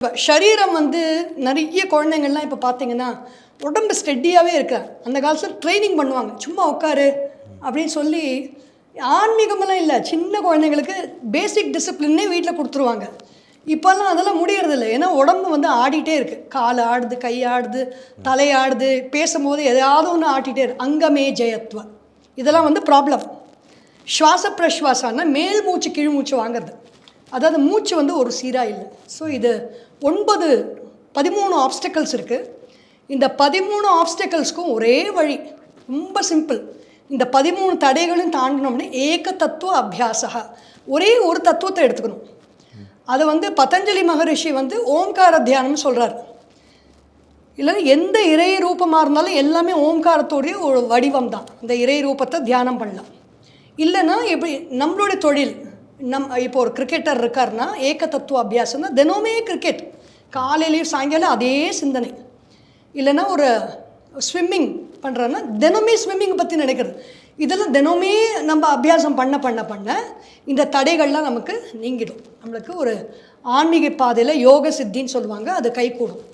இப்போ சரீரம் வந்து நிறைய குழந்தைங்கள்லாம் இப்போ பார்த்தீங்கன்னா உடம்பு ஸ்டெடியாகவே இருக்கா. அந்த காலத்தில் ட்ரைனிங் பண்ணுவாங்க, சும்மா உட்காரு அப்படின்னு சொல்லி. ஆன்மீகமெல்லாம் இல்லை, சின்ன குழந்தைங்களுக்கு பேசிக் டிசிப்ளின்னே வீட்டில் கொடுத்துருவாங்க. இப்போல்லாம் அதெல்லாம் முடியறதில்லை. ஏன்னா உடம்பு வந்து ஆடிட்டே இருக்குது. கால் ஆடுது, கை ஆடுது, தலை ஆடுது, பேசும்போது எதையாவது ஒன்று ஆட்டிகிட்டே இருக்கு. அங்கமே ஜெயத்வா, இதெல்லாம் வந்து ப்ராப்ளம். சுவாச பிரஸ்வாசான்னா மேல் மூச்சு கீழ் மூச்சு வாங்கிறது, அதாவது மூச்சு வந்து ஒரு சீராக இல்லை. ஸோ இது 13 ஆப்ஸ்டக்கல்ஸ் இருக்குது. இந்த 13 ஆப்ஸ்டக்கல்ஸ்க்கும் ஒரே வழி, ரொம்ப சிம்பிள். இந்த 13 தடைகளும் தாண்டணும்னு ஏக தத்துவ அபியாசா, ஒரே ஒரு தத்துவத்தை எடுத்துக்கணும். அதை வந்து பதஞ்சலி மகரிஷி வந்து ஓம்கார தியானம்னு சொல்கிறார். இல்லைன்னா எந்த இறை ரூபமாக இருந்தாலும் எல்லாமே ஓம்காரத்தோடைய ஒரு வடிவம் தான். இந்த இறை ரூபத்தை தியானம் பண்ணலாம். இல்லைன்னா எப்படி நம்மளுடைய தொழில், இப்போ ஒரு கிரிக்கெட்டர் இருக்காருன்னா ஏக தத்துவ அபியாசம்னா தினமே கிரிக்கெட், காலையிலையும் சாயங்காலம் அதே சிந்தனை. இல்லைன்னா ஒரு ஸ்விம்மிங் பண்ணுறோன்னா தினமே ஸ்விம்மிங் பற்றி நினைக்கிறது. இதெல்லாம் தினமே நம்ம அபியாசம் பண்ண பண்ண பண்ண இந்த தடைகள்லாம் நமக்கு நீங்கிடும். நம்மளுக்கு ஒரு ஆன்மீக பாதையில் யோக சித்தின்னு சொல்லுவாங்க, அது கைகூடும்.